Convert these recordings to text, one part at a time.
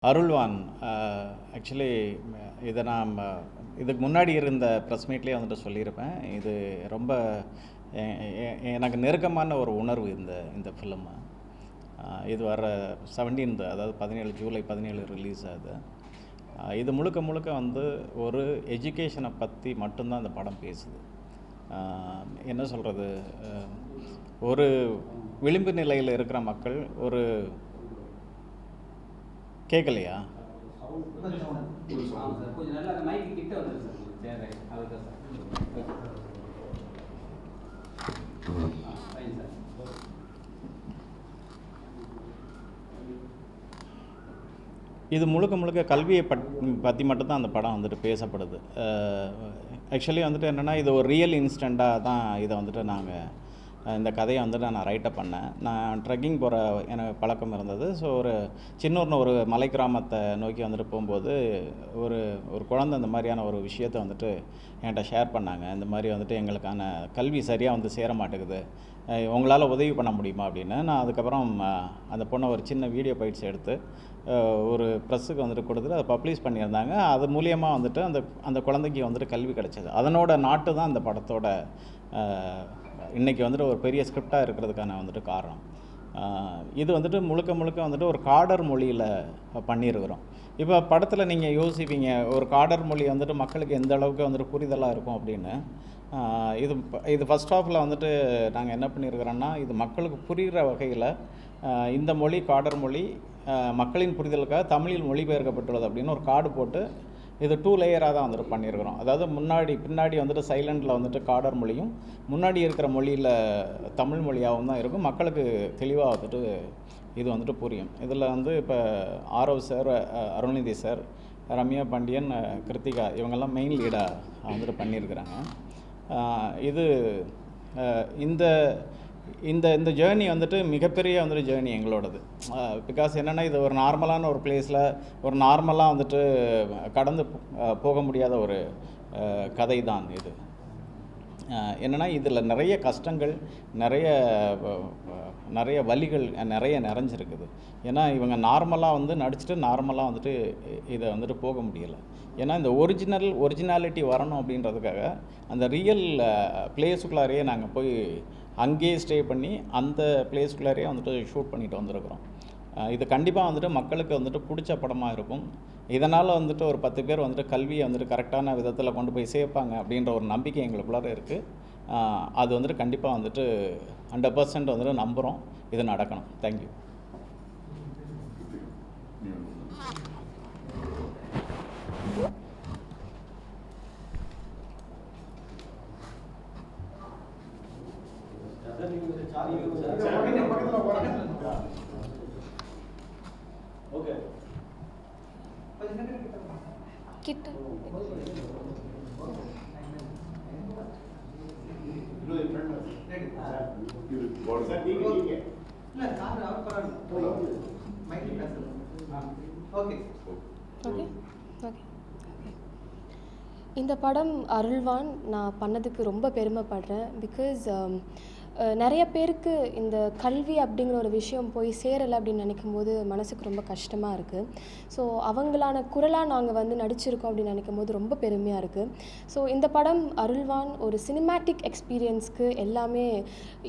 அருள்வான் actually இதை நான் இதுக்கு முன்னாடி இருந்த ப்ரெஸ் மீட்லேயே வந்துட்டு சொல்லியிருப்பேன். இது ரொம்ப எனக்கு நெருக்கமான ஒரு உணர்வு இந்த ஃபிலிமு. இது வர 17th, அதாவது 17 ஜூலை 17 ரிலீஸ் ஆகுது. இது முழுக்க முழுக்க வந்து ஒரு எஜுகேஷனை பற்றி மட்டும்தான் இந்த படம் பேசுது. என்ன சொல்கிறது, ஒரு விளிம்பு நிலையில் இருக்கிற மக்கள் ஒரு கேட்கலையா? இது முழுக்க முழுக்க கல்வியை பற்றி மட்டும்தான் அந்த படம் வந்துட்டு பேசப்படுது. ஆக்சுவலி வந்துட்டு என்னென்னா, இது ஒரு ரியல் இன்ஸ்டண்ட்டாக தான் இதை வந்துட்டு நாங்கள் இந்த கதையை வந்துட்டு நான் ரைட்டப் பண்ணேன். நான் ட்ரெக்கிங் போகிற எனக்கு பழக்கம் இருந்தது. ஸோ ஒரு மலை கிராமத்தை நோக்கி வந்துட்டு போகும்போது ஒரு குழந்தை இந்த மாதிரியான ஒரு விஷயத்தை வந்துட்டு என்கிட்ட ஷேர் பண்ணாங்க. இந்த மாதிரி வந்துட்டு எங்களுக்கான கல்வி சரியாக வந்து சேர மாட்டேங்குது, உங்களால் உதவி பண்ண முடியுமா அப்படின்னு. நான் அதுக்கப்புறம் அந்த பொண்ணை ஒரு சின்ன வீடியோ பைட்ஸ் எடுத்து ஒரு ப்ரெஸ்ஸுக்கு வந்துட்டு கொடுத்துட்டு அதை பப்ளிஷ் பண்ணியிருந்தாங்க. அது மூலியமாக வந்துட்டு அந்த குழந்தைக்கு வந்துட்டு கல்வி கிடச்சிது. அதனோட நாட்டு தான் அந்த படத்தோட இன்றைக்கி வந்துட்டு ஒரு பெரிய ஸ்கிரிப்டாக இருக்கிறதுக்கான வந்துட்டு காரணம். இது வந்துட்டு முழுக்க முழுக்க வந்துட்டு ஒரு காடர் மொழியில் பண்ணியிருக்கிறோம். இப்போ படத்தில் நீங்கள் யோசிப்பீங்க, ஒரு காடர் மொழி வந்துட்டு மக்களுக்கு எந்த அளவுக்கு வந்துட்டு புரிதலாக இருக்கும் அப்படின்னு. இது ஃபஸ்ட் ஹாஃபில் வந்துட்டு நாங்கள் என்ன பண்ணியிருக்கிறோன்னா, இது மக்களுக்கு புரிகிற வகையில் இந்த மொழி காடர் மொழி மக்களின் புரிதலுக்காக தமிழில் மொழிபெயர்க்கப்பட்டுள்ளது அப்படின்னு ஒரு கார்டு போட்டு இது 2 லேயராக தான் வந்துட்டு பண்ணியிருக்கிறோம். அதாவது பின்னாடி வந்துட்டு சைலண்டில் வந்துட்டு காடர் மொழியும், முன்னாடி இருக்கிற மொழியில் தமிழ் மொழியாகவும் தான் இருக்கும். மக்களுக்கு தெளிவாக வந்துட்டு இது வந்துட்டு புரியும். இதில் வந்து இப்போ ஆரவ் சார், அருள்நிதி சார், ரம்யா பாண்டியன், கிருத்திகா இவங்கெல்லாம் மெயின் லீடாக வந்துட்டு பண்ணியிருக்கிறாங்க. இது இந்த இந்த இந்த ஜேர்னி வந்துட்டு மிகப்பெரிய வந்துட்டு ஜேர்னி எங்களோடது. பிகாஸ் என்னென்னா, இது ஒரு நார்மலான ஒரு பிளேஸில் ஒரு நார்மலாக வந்துட்டு கடந்து போக முடியாத ஒரு கதை தான் இது. என்னென்னா, இதில் நிறைய கஷ்டங்கள், நிறைய வலிகள் நிறைஞ்சிருக்குது. ஏன்னா இவங்க நார்மலாக வந்து நடிச்சுட்டு நார்மலாக வந்துட்டு இதை வந்துட்டு போக முடியலை. ஏன்னா இந்த ஒரிஜினாலிட்டி வரணும் அப்படின்றதுக்காக அந்த ரியல் பிளேஸுக்குள்ளாரையே நாங்கள் போய் அங்கேயே ஸ்டே பண்ணி அந்த பிளேஸ்குள்ளாரே வந்துட்டு ஷூட் பண்ணிட்டு வந்திருக்கிறோம். இது கண்டிப்பாக வந்துட்டு மக்களுக்கு வந்துட்டு பிடிச்ச படமாக இருக்கும். இதனால் வந்துட்டு ஒரு 10 பேர் வந்துட்டு கல்வியை வந்துட்டு கரெக்டான விதத்தில் கொண்டு போய் சேர்ப்பாங்க அப்படின்ற ஒரு நம்பிக்கை எங்களுக்குள்ளார இருக்குது. அது வந்துட்டு கண்டிப்பாக வந்துட்டு 100% வந்துட்டு நம்புகிறோம் இது நடக்கணும். தேங்க்யூ. இந்த படம் அருள்வான் நான் பண்ணதுக்கு ரொம்ப பெருமைப்படுறேன். பிகாஸ் நிறைய பேருக்கு இந்த கல்வி அப்படிங்கிற ஒரு விஷயம் போய் சேரலை அப்படின்னு நினைக்கும் போது மனசுக்கு ரொம்ப கஷ்டமாக இருக்குது. ஸோ அவங்களான குரலாக நாங்கள் வந்து நடிச்சிருக்கோம் அப்படின்னு நினைக்கும் போது ரொம்ப பெருமையாக இருக்குது. ஸோ இந்த படம் அருள்வான் ஒரு சினிமேட்டிக் எக்ஸ்பீரியன்ஸ்க்கு எல்லாமே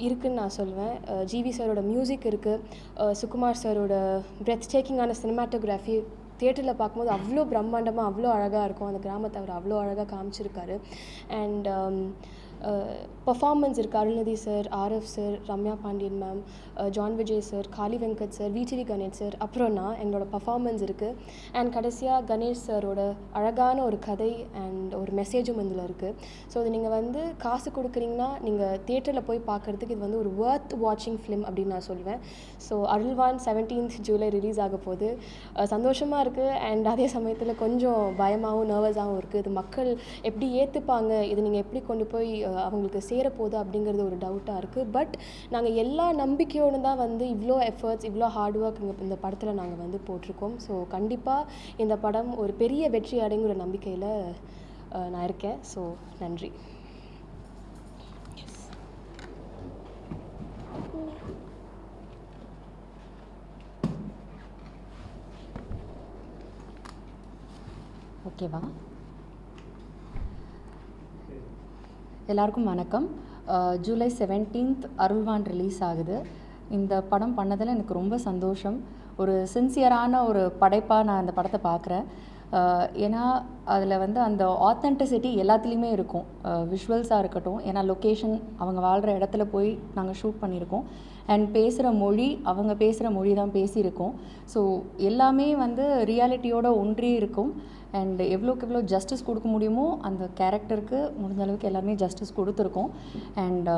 இருக்குதுன்னு நான் சொல்வேன். ஜிவி சாரோட மியூசிக் இருக்குது, சுகுமார் சாரோட பிரெத் டேக்கிங்கான சினிமாட்டோகிராஃபி தியேட்டரில் பார்க்கும்போது அவ்வளோ பிரம்மாண்டமாக அவ்வளோ அழகாக இருக்கும். அந்த கிராமத்தை அவர் அவ்வளோ அழகாக காமிச்சிருக்காரு. அண்ட் பர்ஃபார்மன்ஸ் இருக்குது. Arulnithi sir, RF sir, Ramya Pandian ma'am, John Vijay sir, Kaali Venkat sir, VTV Ganesh sir, அப்புறம் எங்களோட பர்ஃபார்மன்ஸ் இருக்குது. அண்ட் கடைசியாக கணேஷ் சாரோட அழகான ஒரு கதை அண்ட் ஒரு மெசேஜும் இதில் இருக்குது. ஸோ இது நீங்கள் வந்து காசு கொடுக்குறீங்கன்னா நீங்கள் தியேட்டரில் போய் பார்க்குறதுக்கு இது வந்து ஒரு வொர்த் வாட்சிங் ஃபிலிம் அப்படின்னு நான் சொல்வேன். ஸோ அருள்வான் 17th ஜூலை ரிலீஸ் ஆக போகுது. சந்தோஷமாக இருக்குது அண்ட் அதே சமயத்தில் கொஞ்சம் பயமாகவும் நர்வஸாகவும் இருக்குது. இது மக்கள் எப்படி ஏற்றுப்பாங்க, இது நீங்கள் எப்படி கொண்டு போய் அவங்களுக்கு சேரப்போகுது அப்படிங்கிறது ஒரு டவுட்டாக இருக்குது. பட் நாங்கள் எல்லா நம்பிக்கையோடு தான் வந்து இவ்வளோ எஃபர்ட்ஸ், இவ்வளோ ஹார்ட் ஒர்க் இந்த படத்தில் நாங்கள் வந்து போட்டிருக்கோம். ஸோ கண்டிப்பாக இந்த படம் ஒரு பெரிய வெற்றி அடைங்கிற நம்பிக்கையில் நான் இருக்கேன். ஸோ நன்றி. ஓகேவா? எல்லாருக்கும் வணக்கம். ஜூலை 17th அருள்வான் ரிலீஸ் ஆகுது. இந்த படம் பண்ணதில் எனக்கு ரொம்ப சந்தோஷம். ஒரு சின்சியரான ஒரு படைப்பாக நான் இந்த படத்தை பார்க்குறேன். ஏன்னா அதில் வந்து அந்த ஆத்தென்டிசிட்டி எல்லாத்துலேயுமே இருக்கும். விஷுவல்ஸாக இருக்கட்டும், ஏன்னா லொக்கேஷன் அவங்க வாழ்கிற இடத்துல போய் நாங்கள் ஷூட் பண்ணியிருக்கோம். அண்ட் பேசுகிற மொழி அவங்க பேசுகிற மொழி தான் பேசியிருக்கோம். ஸோ எல்லாமே வந்து ரியாலிட்டியோட ஒன்றி இருக்கும். அண்ட் எவ்வளோக்கு எவ்வளோ ஜஸ்டிஸ் கொடுக்க முடியுமோ அந்த கேரக்டருக்கு முடிஞ்ச அளவுக்கு எல்லாருமே ஜஸ்டிஸ் கொடுத்துருக்கோம். அண்ட்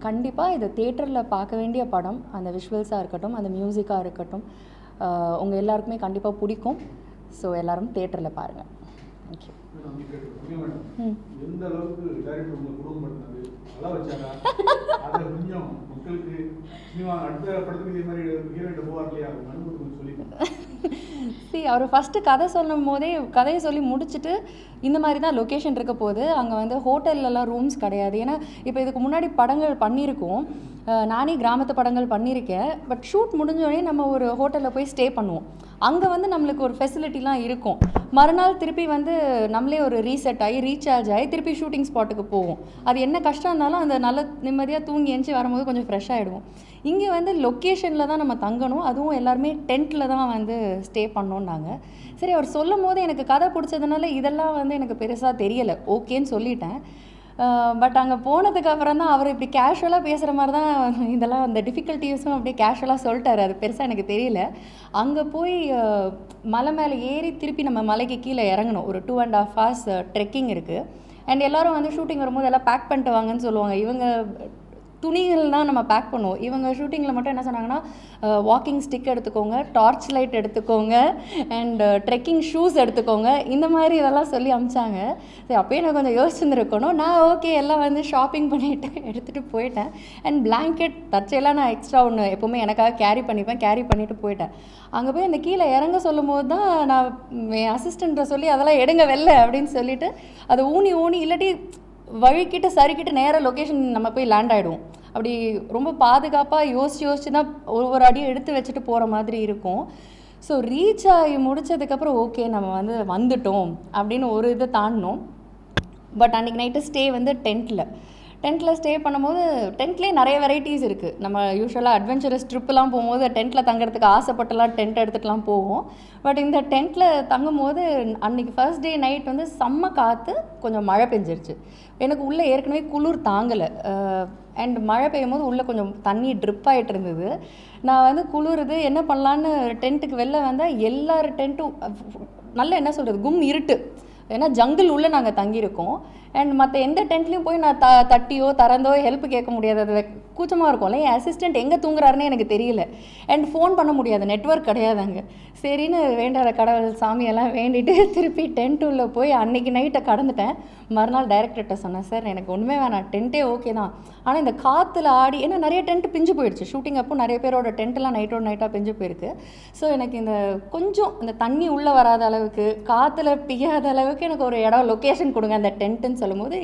கண்டிப்பாக இதை தேட்டரில் பார்க்க வேண்டிய படம். அந்த விஷுவல்ஸாக இருக்கட்டும், அந்த மியூசிக்காக இருக்கட்டும், உங்கள் எல்லாருக்குமே கண்டிப்பாக பிடிக்கும். ஸோ எல்லோரும் தேட்டரில் பாருங்கள். தேங்க்யூ. எந்த அளவுக்கு டைரக்டர் உங்களை குடும்பப்படுத்தினது நல்லா வச்சாங்க அதை கொஞ்சம் மக்களுக்கு சினிமா அடுத்த படத்துக்கு இதே மாதிரி ஹீரோயிட்ட போவார் இல்லையா அவங்க அனுபவத்தை சொல்லி அவர் ஃபஸ்ட்டு கதை சொல்லும் போதே கதையை சொல்லி முடிச்சுட்டு இந்த மாதிரி தான் லொக்கேஷன் இருக்க போது. அங்கே வந்து ஹோட்டல்லலாம் ரூம்ஸ் கிடையாது. ஏன்னா இப்போ இதுக்கு முன்னாடி படங்கள் பண்ணியிருக்கோம். நானே கிராமத்து படங்கள் பண்ணியிருக்கேன். பட் ஷூட் முடிஞ்சோடனே நம்ம ஒரு ஹோட்டலில் போய் ஸ்டே பண்ணுவோம். அங்கே வந்து நம்மளுக்கு ஒரு ஃபெசிலிட்டிலாம் இருக்கும். மறுநாள் திருப்பி வந்து நம்மளே ஒரு ரீசெட் ஆகி ரீசார்ஜ் ஆகி திருப்பி ஷூட்டிங் ஸ்பாட்டுக்கு போவோம். அது என்ன கஷ்டம் இருந்தாலும் அந்த நல்ல நிம்மதியாக தூங்கி எழுந்துச்சி வரும்போது கொஞ்சம் ஃப்ரெஷ் ஆகிடுவோம். இங்கே வந்து லொக்கேஷனில் தான் நம்ம தங்கணும். அதுவும் எல்லாருமே டென்ட்டில் தான் வந்து ஸ்டே பண்ணோன்னாங்க. சரி, அவர் சொல்லும் போது எனக்கு கதை பிடிச்சதுனால இதெல்லாம் வந்து எனக்கு பெருசாக தெரியலை, ஓகேன்னு சொல்லிட்டேன். பட் அங்கே போனதுக்கு அப்புறம் தான் அவர் இப்படி கேஷுவலாக பேசுகிற மாதிரி தான் இதெல்லாம் அந்த டிஃபிகல்ட்டிஸும் அப்படியே கேஷுவலாக சொல்லிட்டார். அது பெருசாக எனக்கு தெரியல. அங்கே போய் மலை மேலே ஏறி திருப்பி நம்ம மலைக்கு கீழே இறங்கணும். ஒரு 2.5 hours ட்ரெக்கிங் இருக்குது. அண்ட் எல்லோரும் வந்து ஷூட்டிங் வரும்போது எல்லாம் பேக் பண்ணிட்டு வாங்கன்னு சொல்லுவாங்க. இவங்க துணிகள் தான் நம்ம பேக் பண்ணுவோம். இவங்க ஷூட்டிங்கில் மட்டும் என்ன சொன்னாங்கன்னா, வாக்கிங் ஸ்டிக் எடுத்துக்கோங்க, டார்ச் லைட் எடுத்துக்கோங்க, அண்ட் ட்ரெக்கிங் ஷூஸ் எடுத்துக்கோங்க, இந்த மாதிரி இதெல்லாம் சொல்லி அமிச்சாங்க. சரி, அப்போயே நான் கொஞ்சம் யோசிச்சுருக்கணும். நான் ஓகே எல்லாம் வந்து ஷாப்பிங் பண்ணிவிட்டு எடுத்துகிட்டு போயிட்டேன். அண்ட் பிளாங்கெட் தற்செயலாக நான் எக்ஸ்ட்ரா ஒன்று எப்போவுமே எனக்காக கேரி பண்ணிவிட்டு போயிட்டேன். அங்கே போய் அந்த கீழே இறங்க சொல்லும் போது தான் நான் என் அசிஸ்டண்ட்டை சொல்லி அதெல்லாம் எடுங்க வெளில அப்படின்னு சொல்லிவிட்டு அதை ஊனி இல்லாட்டி வழிக்கிட்டு சரிக்கிட்டு நேராக லொக்கேஷன் நம்ம போய் லேண்ட் ஆகிடுவோம். அப்படி ரொம்ப பாதுகாப்பாக யோசிச்சு தான் ஒவ்வொரு அடியும் எடுத்து வச்சுட்டு போகிற மாதிரி இருக்கும். ஸோ ரீச் ஆகி முடித்ததுக்கப்புறம் ஓகே நம்ம வந்து வந்துட்டோம் அப்படின்னு ஒரு இதை தாண்டினோம். பட் அன்றைக்கி நைட்டு ஸ்டே வந்து டென்ட்டில் ஸ்டே பண்ணும்போது டென்ட்லேயே நிறைய வெரைட்டிஸ் இருக்குது. நம்ம யூஸ்வலாக அட்வென்ச்சரஸ் ட்ரிப்புலாம் போகும்போது டென்ட்டில் தங்குறதுக்கு ஆசைப்பட்டுலாம் டென்ட் எடுத்துகிட்டுலாம் போவோம். பட் இந்த டென்ட்டில் தங்கும் போது அன்றைக்கி ஃபர்ஸ்ட் டே நைட் வந்து செம்ம காற்று, கொஞ்சம் மழை பெஞ்சிருச்சு. எனக்கு உள்ளே ஏற்கனவே குளிர் தாங்கலை. அண்ட் மழை பெய்யும் போது உள்ளே கொஞ்சம் தண்ணி ட்ரிப் ஆகிட்டு இருந்தது. நான் வந்து குளிருது என்ன பண்ணலான்னு டென்ட்டுக்கு வெளில வந்தால் எல்லார் டென்ட்டும் நல்ல என்ன சொல்கிறது கும் இருட்டு. ஏன்னா ஜங்கிள் உள்ளே நாங்கள் தங்கியிருக்கோம். அண்ட் மற்ற எந்த டென்ட்லேயும் போய் நான் தட்டியோ திறந்தோ ஹெல்ப் கேட்க முடியாது. அது கூச்சமாக இருக்கும்ல. என் அசிஸ்டண்ட் எங்கே தூங்குறாருன்னு எனக்கு தெரியல. அண்ட் ஃபோன் பண்ண முடியாது, நெட்வொர்க் கிடையாது அங்கே. சரின்னு வேண்டாத கடவுள் சாமியெல்லாம் வேண்டிட்டு திருப்பி டென்ட் உள்ளே போய் அன்றைக்கி நைட்டை கடந்துட்டேன். மறுநாள் டைரக்டர்கிட்ட சொன்னேன், சார் எனக்கு ஒன்றுமே வேணாம், டென்ட்டே ஓகே தான், ஆனால் இந்த காற்றுல ஆடி, ஏன்னா நிறைய டென்ட் பிஞ்சு போயிடுச்சு. ஷூட்டிங் அப்போ நிறைய பேரோட டென்ட்டெல்லாம் நைட்டாக பிஞ்சு போயிருக்கு. ஸோ எனக்கு இந்த கொஞ்சம் இந்த தண்ணி உள்ளே வராத அளவுக்கு, காற்றுல பிய்யாத அளவுக்கு எனக்கு ஒரு இடம் லொக்கேஷன் கொடுங்க அந்த டென்ட்டுன்னு சொல்லும்போது,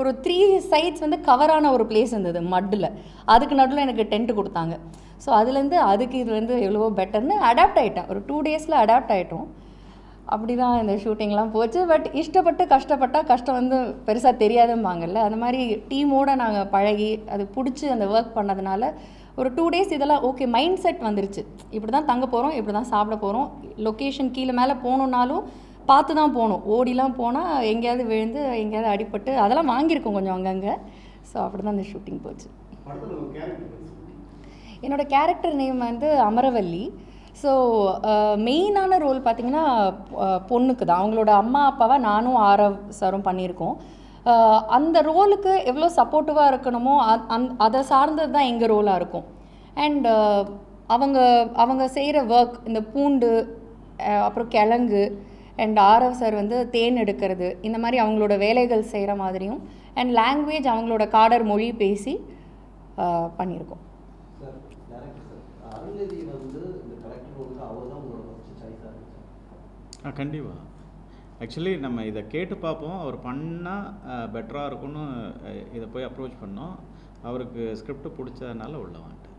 ஒரு 3 sides வந்து கவரான ஒரு பிளேஸ் இருந்தது மட்டில். அதுக்கு நடுவில் எனக்கு டென்ட்டு கொடுத்தாங்க. ஸோ அதுலேருந்து அதுக்கு இது வந்து எவ்வளவோ பெட்டர்னு அடாப்ட் ஆகிட்டேன். ஒரு 2 daysல அடாப்ட் ஆகிட்டோம். அப்படி தான் இந்த ஷூட்டிங்லாம் போச்சு. பட் இஷ்டப்பட்டு கஷ்டப்பட்டால் கஷ்டம் வந்து பெருசாக தெரியாதும்பாங்கல்ல, அந்த மாதிரி டீமோடு நாங்கள் பழகி அது பிடிச்சி அந்த ஒர்க் பண்ணதுனால ஒரு 2 days இதெல்லாம் ஓகே மைண்ட் செட் வந்துருச்சு. இப்படி தான் தங்க போகிறோம், இப்படி தான் சாப்பிட போகிறோம். லொக்கேஷன் கீழே மேலே போகணுன்னாலும் பார்த்து தான் போகணும். ஓடிலாம் போனால் எங்கேயாவது விழுந்து எங்கேயாவது அடிபட்டு அதெல்லாம் வாங்கியிருக்கோம் கொஞ்சம் அங்கங்கே. ஸோ அப்படி தான் இந்த ஷூட்டிங் போச்சு. என்னோடய கேரக்டர் நேம் வந்து அமரவல்லி. ஸோ மெயினான ரோல் பார்த்திங்கன்னா பொண்ணுக்கு தான். அவங்களோட அம்மா அப்பாவை நானும் ஆரவ் சாரும் பண்ணியிருக்கோம். அந்த ரோலுக்கு எவ்வளோ சப்போர்ட்டிவாக இருக்கணுமோ அதை சார்ந்தது தான் எங்கள் ரோலாக இருக்கும். அண்ட் அவங்க செய்கிற ஒர்க், இந்த பூண்டு அப்புறம் கிழங்கு அண்ட் ஆரவ் சார் வந்து தேன் எடுக்கிறது, இந்த மாதிரி அவங்களோட வேலைகள் செய்கிற மாதிரியும் அண்ட் லாங்குவேஜ் அவங்களோட காடர் மொழி பேசி பண்ணியிருக்கோம். கண்டிப்பாக. ஆக்சுவலி நம்ம இதை கேட்டு பார்ப்போம், அவர் பண்ணால் பெட்டராக இருக்கும்னு இதை போய் அப்ரோச் பண்ணோம். அவருக்கு ஸ்கிரிப்ட் பிடிச்சதுனால உள்ள வந்துட்டார்.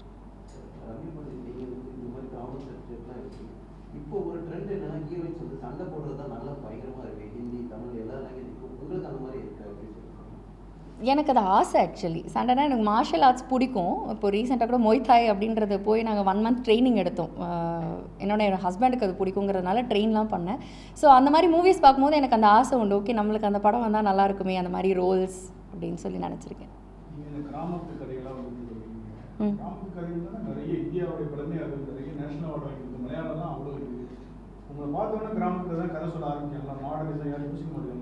இப்போ ஒரு ட்ரெண்ட் என்னன்னா ஹீரோயின்ஸ் வந்து சண்டை போடுறது தான் நல்லா பயங்கரமாக இருக்குது. ஹிந்தி, தமிழ் எல்லா லாங்குவேஜுக்கும் உங்களுக்கு அந்த மாதிரி இருக்கா? எப்படி சொல்லுங்கள். எனக்கு அது ஆசை ஆக்சுவலி. சண்டைனா எனக்கு மார்ஷல் ஆர்ட்ஸ் பிடிக்கும். இப்போ ரீசெண்டாக கூட மொய்தாய் அப்படின்றது போய் நாங்கள் 1 month ட்ரைனிங் எடுத்தோம். என்னோட ஹஸ்பண்டுக்கு அது பிடிக்குங்கிறதுனால ட்ரெயின்லாம் பண்ணேன். ஸோ அந்த மாதிரி மூவிஸ் பார்க்கும்போது எனக்கு அந்த ஆசை உண்டு. ஓகே, நம்மளுக்கு அந்த படம் வந்தால் நல்லா இருக்குமே, அந்த மாதிரி ரோல்ஸ் அப்படின்னு சொல்லி நினச்சிருக்கேன். நீங்கள் இந்த கிராமத்து கதையெல்லாம் வந்து சொல்லுவீங்க. கிராமத்து கதைகள் தான் நிறைய இந்தியாவுடைய பழமையாக இருக்குது. நிறைய நேஷனல் அவார்டு வாங்கியிருக்கு. மலையாளம் தான் அவ்வளோ இருக்குது. உங்களை பார்த்தோன்னா கிராமத்தில் தான் கதை சொல்ல ஆரம்பிக்கலாம். மாடர்னிசம் யாரும் யோசிக்க மாட்டேங்கிறாங்க.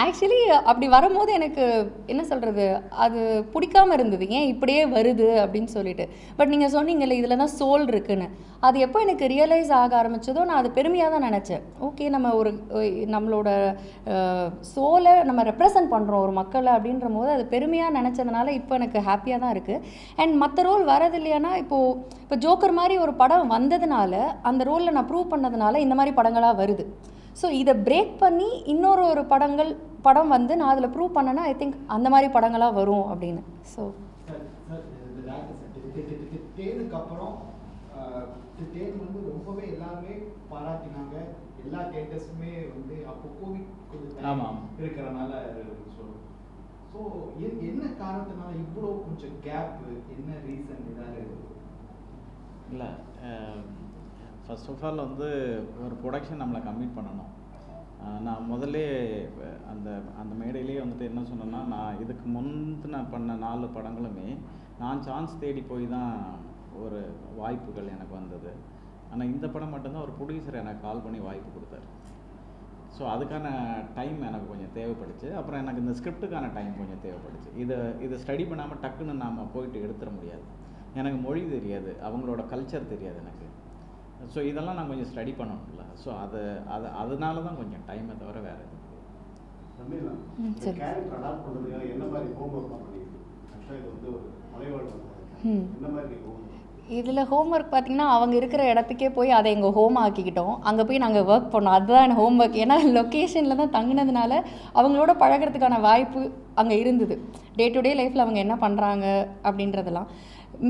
ஆக்சுவலி அப்படி வரும்போது எனக்கு என்ன சொல்கிறது, அது பிடிக்காம இருந்தது. ஏன் இப்படியே வருது அப்படின்னு சொல்லிட்டு. பட் நீங்கள் சொன்னீங்கல்ல இதில் தான் சோல் இருக்குன்னு, அது எப்போ எனக்கு ரியலைஸ் ஆக ஆரம்பிச்சதோ நான் அது பெருமையாக தான் நினச்சேன். ஓகே, நம்ம ஒரு நம்மளோட சோலை நம்ம ரெப்ரசன்ட் பண்ணுறோம் ஒரு மக்களை அப்படின்ற போது அது பெருமையாக நினச்சதுனால இப்போ எனக்கு ஹாப்பியாக தான் இருக்குது. அண்ட் மற்ற ரோல் வரது இல்லையானா இப்போ ஜோக்கர் மாதிரி ஒரு படம் வந்ததுனால, அந்த ரோலில் நான் ப்ரூவ் பண்ணதுனால இந்த மாதிரி படங்களாக வருது. ஸோ இதை பிரேக் பண்ணி இன்னொரு படம் வந்து நான் அதில் ப்ரூவ் பண்ணேன்னா ஐ திங்க் அந்த மாதிரி படங்களாக வரும் அப்படின்னு. ஸோ தேனுக்கு அப்புறம் தேன் வந்து ரொம்பவே எல்லாருமே பாராட்டினாங்க. எல்லா தேட்டர்ஸுமே வந்து அப்போ கோவிட் ஆமாம் இருக்கிறனால சொல்லுவோம். ஸோ என்ன காரணத்தினால இவ்வளோ கொஞ்சம் கேப், என்ன ரீசன் ஏதாவது? இல்லை, ஃபர்ஸ்ட் ஆஃப் ஆல் வந்து ஒரு ப்ரொடக்ஷன் நம்மளை கம்மிட் பண்ணணும். நான் முதல்ல அந்த மேடையிலேயே வந்துட்டு என்ன சொன்னேன்னா, நான் இதுக்கு முந்தின பண்ண 4 படங்களுமே நான் சான்ஸ் தேடி போய் தான் ஒரு வாய்ப்புகள் எனக்கு வந்தது. ஆனால் இந்த படம் மட்டும்தான் ஒரு ப்ரொடியூசர் எனக்கு கால் பண்ணி வாய்ப்பு கொடுத்தாரு. ஸோ அதுக்கான டைம் எனக்கு கொஞ்சம் தேவைப்படுச்சு. அப்புறம் எனக்கு இந்த ஸ்கிரிப்டுக்கான டைம் கொஞ்சம் தேவைப்படுச்சு. இதை ஸ்டடி பண்ணாமல் டக்குன்னு நாம் போயிட்டு எடுத்துட முடியாது. எனக்கு மொழி தெரியாது, அவங்களோட கல்ச்சர் தெரியாது எனக்கு. ஸோ இதெல்லாம் நான் கொஞ்சம் ஸ்டடி பண்ணணும்ல. ஸோ அதனால தான் கொஞ்சம் டைமை தவிர வேறு எதுவும். கேரக்டர் அடாப்ட் பண்ணுறதுக்காக என்ன மாதிரி ஹோம்ஒர்க்லாம் பண்ணிருக்கு? ஆக்சுவலாக இது வந்து ஒரு மலைவாழ் என்ன மாதிரி ஹோம்ஒர்க்? இதில் ஹோம்ஒர்க் பார்த்திங்கன்னா அவங்க இருக்கிற இடத்துக்கே போய் அதை எங்கள் ஹோம் ஆக்கிக்கிட்டோம். அங்கே போய் நாங்கள் ஒர்க் பண்ணோம். அதுதான் எனக்கு ஹோம்ஒர்க். ஏன்னா லொக்கேஷனில் தான் தங்கினதுனால அவங்களோட பழகிறதுக்கான வாய்ப்பு அங்கே இருந்தது. டே டு டே லைஃப்பில் அவங்க என்ன பண்ணுறாங்க அப்படின்றதெல்லாம்.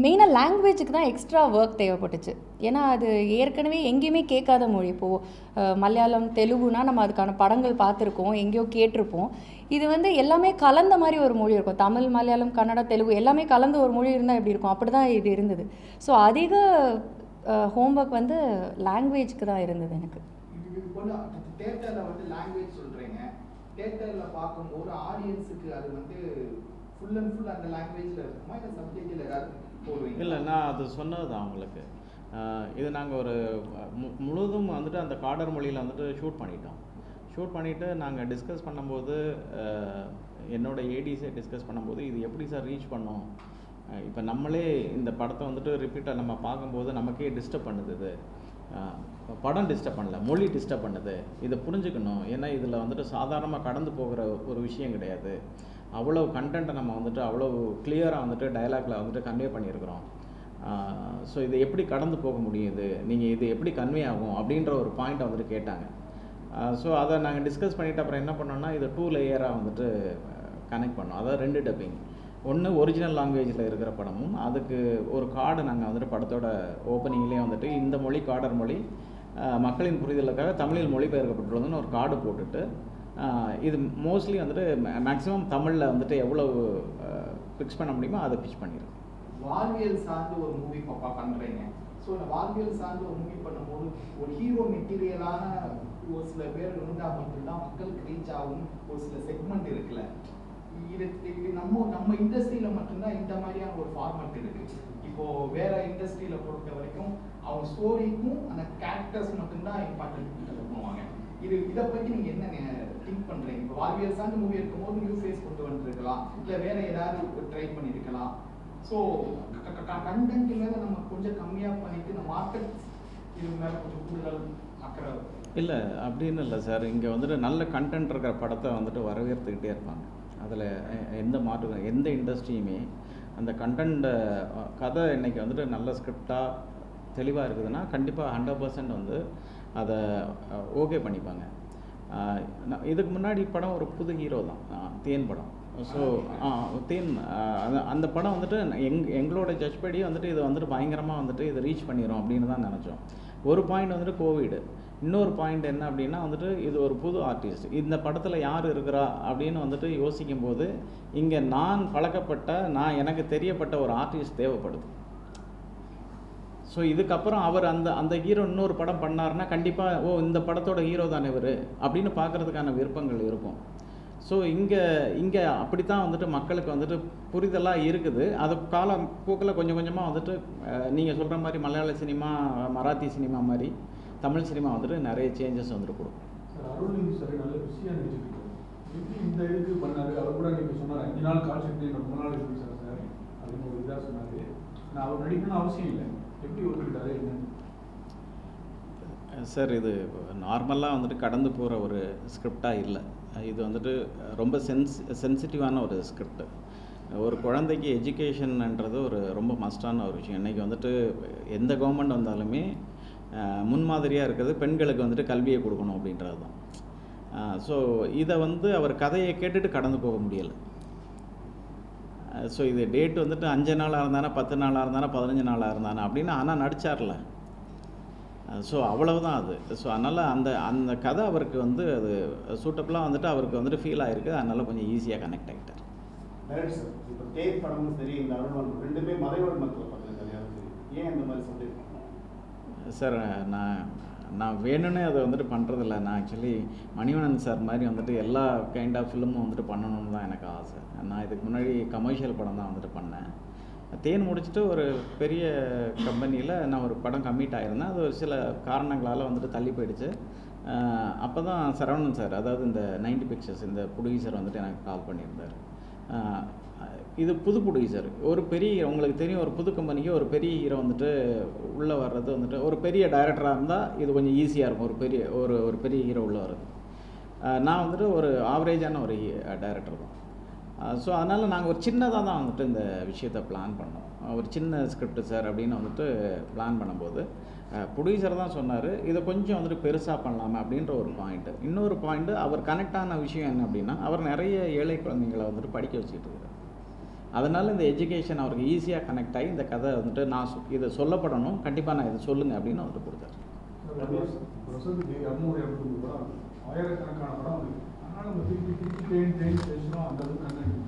மெயினாக லாங்குவேஜுக்கு தான் எக்ஸ்ட்ரா ஒர்க் தேவைப்பட்டுச்சு. ஏன்னா அது ஏற்கனவே எங்கேயுமே கேட்காத மொழி. இப்போது மலையாளம், தெலுங்குனா நம்ம அதுக்கான படங்கள் பார்த்துருக்கோம், எங்கேயோ கேட்டிருப்போம். இது வந்து எல்லாமே கலந்த மாதிரி ஒரு மொழி இருக்கும். தமிழ், மலையாளம், கன்னடா, தெலுங்கு எல்லாமே கலந்த ஒரு மொழி இருந்தால் எப்படி இருக்கும், அப்படி தான் இது இருந்தது. ஸோ அதிக ஹோம்ஒர்க் வந்து லாங்குவேஜுக்கு தான் இருந்தது எனக்கு. இது போல தேட்டரில் வந்து லாங்குவேஜ் சொல்கிறீங்க. தேட்டரில் பார்க்கும்போது ஆடியன்ஸுக்கு அது வந்து ஃபுல் அண்ட் ஃபுல் அந்த லாங்குவேஜில் இருக்குமா, இல்லை சப்ஜெக்டில் ஏதாவது போடுவீங்க? இல்லை, நான் அது சொன்னது தான் அவங்களுக்கு. இது நாங்கள் ஒரு முழுதும் வந்துட்டு அந்த காடர் மொழியில் வந்துட்டு ஷூட் பண்ணிவிட்டு நாங்கள் டிஸ்கஸ் பண்ணும்போது, என்னோட ஏடிஸை டிஸ்கஸ் பண்ணும்போது, இது எப்படி சார் ரீச் பண்ணோம், இப்போ நம்மளே இந்த படத்தை வந்துட்டு ரிப்பீட்டாக நம்ம பார்க்கும்போது நமக்கே டிஸ்டர்ப் பண்ணுது. இது படம் டிஸ்டர்ப் பண்ணல, மொழி டிஸ்டர்ப் பண்ணுது. இதை புரிஞ்சுக்கணும். ஏன்னா இதில் வந்துட்டு சாதாரணமாக கடந்து போகிற ஒரு விஷயம் கிடையாது. அவ்வளோ கண்டென்ட்டை நம்ம வந்துட்டு அவ்வளோ கிளியராக வந்துட்டு டயலாக்ல வந்துட்டு கன்வே பண்ணியிருக்கிறோம். ஸோ இதை எப்படி கடந்து போக முடியுது, நீங்கள் இது எப்படி கன்வே ஆகும் அப்படின்ற ஒரு பாயிண்ட்டை வந்துட்டு கேட்டாங்க. ஸோ அதை நாங்கள் டிஸ்கஸ் பண்ணிவிட்டு அப்புறம் என்ன பண்ணோம்னா, இதை 2 லேயராக வந்துட்டு கனெக்ட் பண்ணோம். அதாவது 2 டப்பிங். ஒன்று ஒரிஜினல் லாங்குவேஜில் இருக்கிற படமும், அதுக்கு ஒரு கார்டு நாங்கள் வந்துட்டு படத்தோட ஓப்பனிங்லேயே வந்துட்டு இந்த மொழி காடர் மொழி மக்களின் புரிதலுக்காக தமிழில் மொழிபெயர்க்கப்பட்டுள்ளதுன்னு ஒரு கார்டு போட்டுட்டு, இது மோஸ்ட்லி வந்துட்டு மேக்ஸிமம் தமிழில் வந்துட்டு எவ்வளோ பிக்ஸ் பண்ண முடியுமோ அதை பிச் பண்ணிடுறோம். வாழ்வியல் சார்ந்து ஒரு மூவி பண்ணுறீங்க. ஸோ இந்த வாழ்வியல் சார்ந்து ஒரு மூவி பண்ணும்போது ஒரு ஹீரோ மெட்டீரியலான ஒரு சில பேர் இருந்தால் மட்டும்தான் மக்களுக்கு ரீச் ஆகும். ஒரு சில செக்மெண்ட் இருக்குல்ல, இது நம்ம இண்டஸ்ட்ரியில் மட்டும்தான் இந்த மாதிரியான ஒரு ஃபார்மேட் இருக்குது. இப்போது வேற இண்டஸ்ட்ரியில் பொறுத்த வரைக்கும் அவங்க ஸ்டோரிக்கும் அந்த கேரக்டர்ஸ் மட்டும்தான் இம்பார்ட்டன்ட் பண்ணுவாங்க. இதை பற்றி நீங்கள் என்ன திங்க் பண்ணுறீங்க? இப்போ வாழ்வியல் சார்ந்த மூவி இருக்கும்போது நியூ ஃபேஸ் கொண்டு வந்துருக்கலாம், இல்லை வேற ஏதாவது ட்ரை பண்ணியிருக்கலாம். ஸோ கண்டென்ட் மேலே நம்ம கொஞ்சம் கம்மியாக பண்ணிட்டு இந்த மார்க்கெட் இது மேலே கொஞ்சம் கூடுதல் அக்கறை. இல்லை அப்படின்னு இல்லை சார். இங்கே வந்துட்டு நல்ல கண்டென்ட் இருக்கிற படத்தை வந்துட்டு வரவேற்றுக்கிட்டே இருப்பாங்க. அதில் எந்த இண்டஸ்ட்ரியுமே அந்த கண்டென்ட் கதை இன்றைக்கி வந்துட்டு நல்ல ஸ்கிரிப்டாக தெளிவாக இருக்குதுன்னா கண்டிப்பாக 100% வந்து அதை ஓகே பண்ணிப்பாங்க. இதுக்கு முன்னாடி படம் ஒரு புது ஹீரோ தான், தேன் படம். ஸோ தேன் அந்த படம் வந்துட்டு எங்களோட ஜட்ஜ் படி வந்துட்டு இது வந்துட்டு பயங்கரமாக வந்துட்டு இதை ரீச் பண்ணிடும் அப்படின்னு தான் நினச்சோம். ஒரு பாயிண்ட் வந்துட்டு கோவிடு. இன்னொரு பாயிண்ட் என்ன அப்படின்னா வந்துட்டு இது ஒரு புது ஆர்டிஸ்ட், இந்த படத்தில் யார் இருக்கிறா அப்படின்னு வந்துட்டு யோசிக்கும்போது இங்கே நான் பழக்கப்பட்ட எனக்கு தெரியப்பட்ட ஒரு ஆர்டிஸ்ட் தேவைப்படுது. ஸோ இதுக்கப்புறம் அவர் அந்த ஹீரோ இன்னொரு படம் பண்ணாருன்னா கண்டிப்பாக ஓ இந்த படத்தோட ஹீரோ தானே இவர் அப்படின்னு பார்க்குறதுக்கான விருப்பங்கள் இருக்கும். ஸோ இங்கே அப்படி தான் வந்துட்டு மக்களுக்கு வந்துட்டு புரிதலாக இருக்குது. அது காலப்போக்கில் கொஞ்சம் கொஞ்சமாக வந்துட்டு நீங்கள் சொல்கிற மாதிரி மலையாள சினிமா, மராத்தி சினிமா மாதிரி தமிழ் சினிமா வந்துட்டு நிறைய சேஞ்சஸ் வந்துட்டு கொடுக்கும். சார் அருள்நிதி சார் நல்ல பிஸியாக நினச்சிருக்காரு. எப்படி இந்த இதுக்கு பண்ணாரு? அவர் கூட நீங்கள் சொன்னார் 5 நாள் கால் ஷீட் ரொம்ப நாள் இருக்கு சார் சார் அப்படின்னு ஒரு இதாக சொன்னார். நான் அவர் நடிக்கணும்னு அவசியம் இல்லை, எப்படி ஒத்துக்கிட்டாரு என்னன்னு? சார் இது நார்மலாக வந்துட்டு கடந்து போகிற ஒரு ஸ்கிரிப்டாக இல்லை. இது வந்துட்டு ரொம்ப சென்சிட்டிவான ஒரு ஸ்கிரிப்ட். ஒரு குழந்தைக்கு எஜுகேஷன்ன்றது ஒரு ரொம்ப மஸ்டான ஒரு விஷயம். இன்றைக்கி வந்துட்டு எந்த கவர்மெண்ட் வந்தாலுமே முன்மாதிரியாக இருக்கிறது பெண்களுக்கு வந்துட்டு கல்வியை கொடுக்கணும் அப்படின்றது தான். ஸோ இதை வந்து அவர் கதையை கேட்டுட்டு கடந்து போக முடியலை. ஸோ இது டேட் வந்துட்டு 5 நாளாக இருந்தானா 10 நாளாக இருந்தானா 15 நாளாக இருந்தானா அப்படின்னு ஆனால் நடிச்சார்ல. ஸோ அவ்வளவுதான் அது. ஸோ அதனால் அந்த கதை அவருக்கு வந்து அது சூட்டபுளாக வந்துட்டு அவருக்கு வந்துட்டு ஃபீல் ஆகிருக்கு. அதனால் கொஞ்சம் ஈஸியாக கனெக்ட் ஆகிட்டார். சார் இப்போ தேர் படமும் சரி, இந்த அருள்வாள் ரெண்டுமே மலைவாழ் மக்களை பற்றின கதையாகவும் சரி, ஏன் இந்த மாதிரி சப்ஜெக்ட் பண்ணணும்? சார் நான் வேணும்னே அதை வந்துட்டு பண்ணுறதில்ல. நான் ஆக்சுவலி மணிவண்ணன் சார் மாதிரி வந்துட்டு எல்லா கைண்ட் ஆஃப் ஃபிலிமும் வந்துட்டு பண்ணணும்னு தான் எனக்கு ஆசை. நான் இதுக்கு முன்னாடி கமர்ஷியல் படம் தான் வந்துட்டு பண்ணேன். தேன் முடிச்சுட்டு ஒரு பெரிய கம்பெனியில் நான் ஒரு படம் கம்மிட் ஆகிருந்தேன். அது ஒரு சில காரணங்களால் வந்துட்டு தள்ளி போயிடுச்சு. அப்போ தான் சரவணன் சார், அதாவது இந்த 90 பிக்சர்ஸ் இந்த ப்ரொடியூசர் வந்துட்டு எனக்கு கால் பண்ணியிருந்தார். இது புது ப்ரொடியூசர், ஒரு பெரிய உங்களுக்கு தெரியும், ஒரு புது கம்பெனிக்கு ஒரு பெரிய ஹீரோ வந்துட்டு உள்ளே வர்றது வந்துட்டு ஒரு பெரிய டைரக்டராக இருந்தால் இது கொஞ்சம் ஈஸியாக இருக்கும். ஒரு பெரிய ஹீரோ உள்ளே வர்றது. நான் வந்துட்டு ஒரு ஆவரேஜான ஒரு டைரக்டர் தான். ஸோ அதனால் நாங்கள் ஒரு சின்னதாக தான் வந்துட்டு இந்த விஷயத்தை பிளான் பண்ணோம். ஒரு சின்ன ஸ்கிரிப்ட் சார் அப்படின்னு வந்துட்டு பிளான் பண்ணும்போது ப்ரொடியூசர் தான் சொன்னார் இதை கொஞ்சம் வந்துட்டு பெருசாக பண்ணலாமே அப்படின்ற ஒரு பாயிண்ட்டு. இன்னொரு பாயிண்ட்டு அவர் கனெக்ட் ஆன விஷயம் என்ன அப்படின்னா, அவர் நிறைய ஏழை குழந்தைங்களை வந்துட்டு படிக்க வச்சுக்கிட்டு இருக்காரு. அதனால் இந்த எஜுகேஷன் அவருக்கு ஈஸியாக கனெக்ட் ஆகி இந்த கதை வந்துட்டு நான் இதை சொல்லப்படணும், கண்டிப்பாக நான் இதை சொல்லுங்கள் அப்படின்னு வந்துட்டு கொடுத்தாரு. ஆயிரக்கணக்கான படம் இருக்குது. அதனால் நம்ம திருப்பி பேசணும். அந்த அளவுக்கு கண்டென்ட்.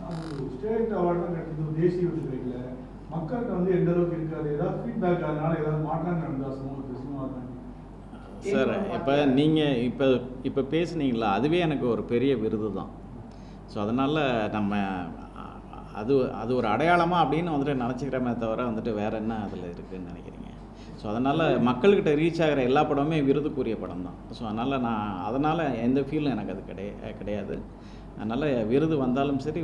ஆனால் ஸ்டேட் அவார்டு தான் கிடைச்சது, தேசிய விருது கிடைக்கல. மக்களுக்கு வந்து எந்த அளவுக்கு இருக்காது, ஏதாவது ஃபீட்பேக் அதனால ஏதாவது மாற்றம் நடந்தா சமூகத்தில் சினிமா தான் சார்? இப்போ நீங்கள் இப்போ பேசுனீங்களா, அதுவே எனக்கு ஒரு பெரிய விருது தான். ஸோ அதனால் நம்ம அது ஒரு அடையாளமாக அப்படின்னு வந்துட்டு நினச்சிக்கிறமே தவிர வந்துட்டு வேறு என்ன அதில் இருக்குதுன்னு நினைக்கிறீங்க? ஸோ அதனால் மக்கள்கிட்ட ரீச் ஆகிற எல்லா படமுமே விருதுக்குரிய படம் தான். ஸோ அதனால் எந்த ஃபீலும் எனக்கு அது கிடையாது. அதனால் விருது வந்தாலும் சரி,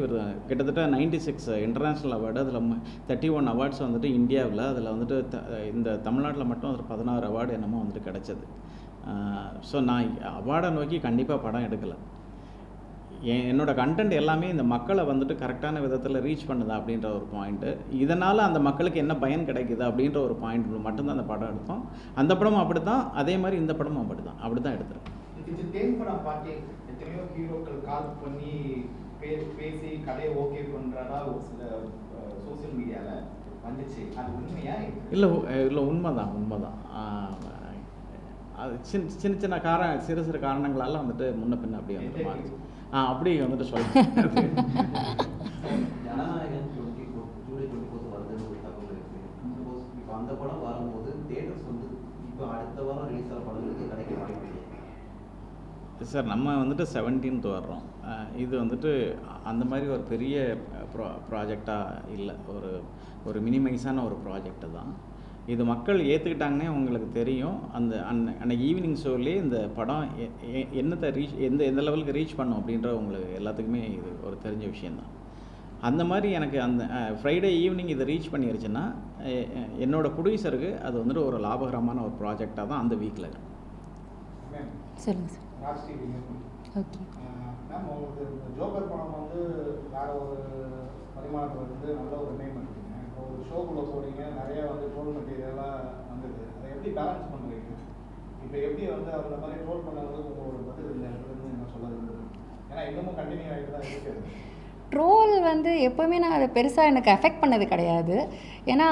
கிட்டத்தட்ட 96 இன்டர்நேஷ்னல் அவார்டு, அதில் 31 அவார்ட்ஸ் வந்துட்டு இந்தியாவில், அதில் வந்துட்டு இந்த தமிழ்நாட்டில் மட்டும் அதில் 16 அவார்டு என்னமோ வந்துட்டு கிடச்சது. ஸோ நான் அவார்டை நோக்கி கண்டிப்பாக படம் எடுக்கலை. என்னோடய கண்டென்ட் எல்லாமே இந்த மக்களை வந்துட்டு கரெக்டான விதத்தில் ரீச் பண்ணுதா அப்படின்ற ஒரு பாயிண்ட்டு, இதனால் அந்த மக்களுக்கு என்ன பயன் கிடைக்குது அப்படின்ற ஒரு பாயிண்ட் மட்டும்தான் அந்த படம் எடுத்தோம். அந்த படமும் அப்படி தான், அதே மாதிரி இந்த படமும் அப்படி தான் எடுத்துருக்கேன். தேன் படம் பார்த்து எத்தனையோ ஹீரோக்கள் கால் பண்ணி பேசி கதையை ஓகே பண்ணுறதா ஒரு சில சோசியல் மீடியாவில் வந்துச்சு, அது உண்மையா? இல்லை உண்மைதான். அது சின்ன சிறு சிறு காரணங்களால் வந்துட்டு முன்ன பின்ன அப்படியே வந்துட்டு மாறிச்சு. அப்படி வந்துட்டு சொல்லுங்கள். ஜனநாயகன் ஜூலை 24 வருதுன்னு ஒரு தகவல் இருக்குது. சப்போஸ் இப்போ அந்த படம் வரும்போது தியேட்டர்ஸ் வந்து இப்போ அடுத்த வாரம் ரிலீஸ் ஆகிற படங்களுக்கு கிடைக்க வாய்ப்பு இல்லை சார். நம்ம வந்துட்டு 17th வர்றோம். இது வந்துட்டு அந்த மாதிரி ஒரு பெரிய ப்ராஜெக்டாக இல்லை, ஒரு மினிமைஸான ஒரு ப்ராஜெக்டு தான். இது மக்கள் ஏற்றுக்கிட்டாங்கன்னே உங்களுக்கு தெரியும். அன்னைக்கு ஈவினிங் ஷோலேயே இந்த படம் என்னத்தை எந்த லெவலுக்கு ரீச் பண்ணும் அப்படின்ற உங்களுக்கு எல்லாத்துக்குமே இது ஒரு தெரிஞ்ச விஷயந்தான். அந்த மாதிரி எனக்கு அந்த ஃப்ரைடே ஈவினிங் இதை ரீச் பண்ணிருச்சுன்னா என்னோடய ப்ரொடியூசருக்கு அது வந்துட்டு ஒரு லாபகரமான ஒரு ப்ராஜெக்டாக தான் அந்த வீக்கில் இருக்கும். சொல்லுங்கள் சார். ஓகே மேம், உங்களுக்கு ஜோக்கர் படம் வந்து வேற ஒரு பரிமாணத்தில் வந்து நல்ல ஒரு நேம் இருக்குங்க. ஒரு ஷோக்குள்ளே போகிறீங்க, நிறைய வந்து ட்ரோல் மெட்டீரியலாக வந்தது, அதை எப்படி பேலன்ஸ் பண்ணுறீங்க? இப்போ எப்படி வந்து அந்த மாதிரி ட்ரோல் பண்ணவங்களுக்கு உங்களோட பதில் இந்த இடத்துல என்ன சொல்ல விரும்புகிறேன்? ஏன்னா இன்னமும் கண்டினியூ ஆகிட்டு தான் இருக்குது. ட்ரோல் வந்து எப்போவுமே நான் அதை பெருசாக எனக்கு அஃபெக்ட் பண்ணது கிடையாது. ஏன்னா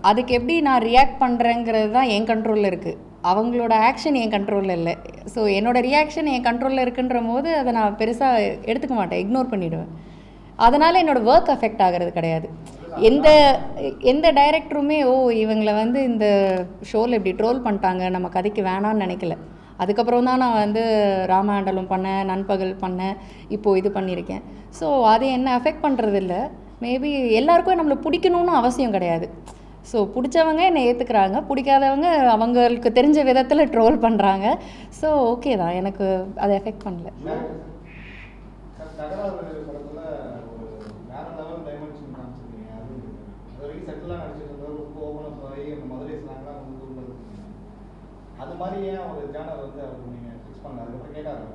அதுக்கு எப்படி நான் ரியாக்ட் பண்ணுறேங்கிறது தான் என் கண்ட்ரோலில் இருக்குது. அவங்களோட ஆக்ஷன் என் கண்ட்ரோலில் இல்லை. ஸோ என்னோடய ரியாக்ஷன் என் கண்ட்ரோலில் இருக்குன்ற போது அதை நான் பெருசாக எடுத்துக்க மாட்டேன், இக்னோர் பண்ணிவிடுவேன். அதனால் என்னோடய ஒர்க் அஃபெக்ட் ஆகிறது கிடையாது. எந்த டைரக்டருமே இவங்களை வந்து இந்த ஷோவில் இப்படி ட்ரோல் பண்ணிட்டாங்க, நம்ம கதைக்கு வேணான்னு நினைக்கல. அதுக்கப்புறம் தான் நான் வந்து ராமாண்டலம் பண்ணேன், நண்பகல் பண்ணேன், இப்போது இது பண்ணியிருக்கேன். ஸோ அது என்ன அஃபெக்ட் பண்ணுறதில்ல. மேபி எல்லாருக்கும் நம்மளை பிடிக்கணும்னு அவசியம் கிடையாது. ஸோ பிடிச்சவங்க என்னை ஏற்றுக்கிறாங்க, பிடிக்காதவங்க அவங்களுக்கு தெரிஞ்ச விதத்தில் ட்ரோல் பண்ணுறாங்க. ஸோ ஓகே தான், எனக்கு அதை எஃபெக்ட் பண்ணல. தகராறு படத்தில் ஒரு வேற லெவல் டைமென்ஷன் காமிச்சிருக்கீங்க. அது வரைக்கும் செட்டிலாக நடிச்சிட்டு இருந்தது ரொம்ப ஓப்பனாக போய் அந்த மதுரை ஸ்லாங்லாம் வந்து தூண்டது. அது மாதிரி ஏன் ஒரு ஜானர் வந்து அவர் நீங்கள் ஃபிக்ஸ் பண்ணல, அதுக்கப்புறம் கேட்டாங்க?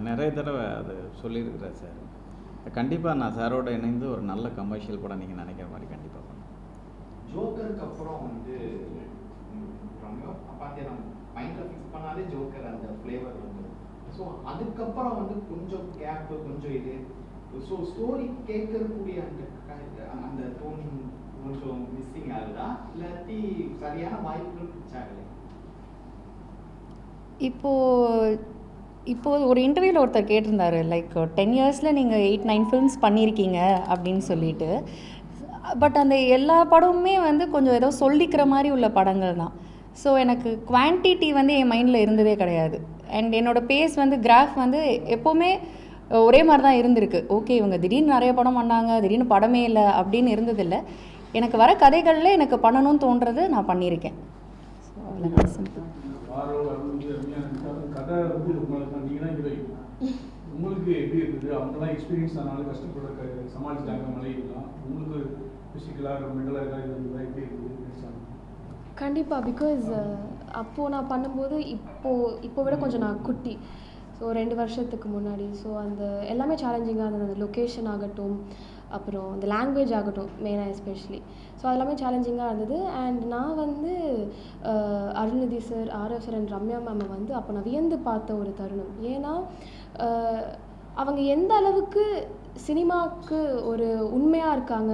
நிறைய தடவை அது சொல்லியிருக்கிறேன் சார். கண்டிப்பாக நான் சாரோட இணைந்து ஒரு நல்ல கமர்ஷியல் படம் நீங்கள் நினைக்கிற மாதிரி கண்டிப்பாக பண்ணேன். ஜோக்கருக்கு அப்புறம் வந்து ரம்யா அப்பாத்தியா நம்ம மைண்டில் ஃபிக்ஸ் பண்ணாலே ஜோக்கர் அந்த ஃப்ளேவர் வந்து. ஸோ அதுக்கப்புறம் வந்து கொஞ்சம் கேப்பு, கொஞ்சம் இது. ஸோ ஸ்டோரி கேட்கக்கூடிய அந்த டோன் கொஞ்சம் மிஸ்ஸிங் ஆகுதா, இல்லாட்டி சரியான வாய்ப்புகள் பிடிச்சாங்களே? இப்போது ஒரு இன்டர்வியூவில் ஒருத்தர் கேட்டிருந்தாரு, லைக் 10 இயர்ஸில் நீங்கள் 8-9 ஃபிலிம்ஸ் பண்ணியிருக்கீங்க அப்படின்னு சொல்லிட்டு. பட் அந்த எல்லா படமுமே வந்து கொஞ்சம் ஏதோ சொல்லிக்கிற மாதிரி உள்ள படங்கள் தான். ஸோ எனக்கு குவான்டிட்டி வந்து என் மைண்டில் இருந்ததே கிடையாது. அண்ட் என்னோடய பேஸ் வந்து கிராஃப் வந்து எப்போவுமே ஒரே மாதிரி தான் இருந்திருக்கு. ஓகே, இவங்க திடீர்னு நிறைய படம் பண்ணாங்க, திடீர்னு படமே இல்லை அப்படின்னு இருந்ததில்லை. எனக்கு வர கதைகளில் எனக்கு பண்ணணும்னு தோன்றது நான் பண்ணியிருக்கேன். ஸோ அவ்வளோதான், சிம்பிள். கதை வந்து உங்களுக்கு நீங்கள் தான் ஹீரோயின், உங்களுக்கு எப்படி இருக்குது? அவங்களாம் எக்ஸ்பீரியன்ஸ் ஆனாலும் கஷ்டப்பட சமாளிச்சிட்டாங்க மலையெல்லாம். உங்களுக்கு ஃபிசிக்கலாக மென்டலாக இருந்தது எப்படி இருக்குது? கண்டிப்பாக. பிகாஸ் அப்போது நான் பண்ணும்போது இப்போ விட கொஞ்சம் நான் குட்டி. ஸோ 2 வருஷத்துக்கு முன்னாடி. ஸோ அந்த எல்லாமே சேலஞ்சிங்காக இருந்தது. அந்த லொக்கேஷன் ஆகட்டும், அப்புறம் அந்த லாங்குவேஜ் ஆகட்டும், மெயினாக எஸ்பெஷலி. ஸோ அதெல்லாமே சேலஞ்சிங்காக இருந்தது. அண்ட் நான் வந்து Arulnithi sir, RF sir and Ramya மேமை வந்து அப்போ நான் வியந்து பார்த்த ஒரு தருணம். ஏன்னா அவங்க எந்த அளவுக்கு சினிமாவுக்கு ஒரு உண்மையாக இருக்காங்க,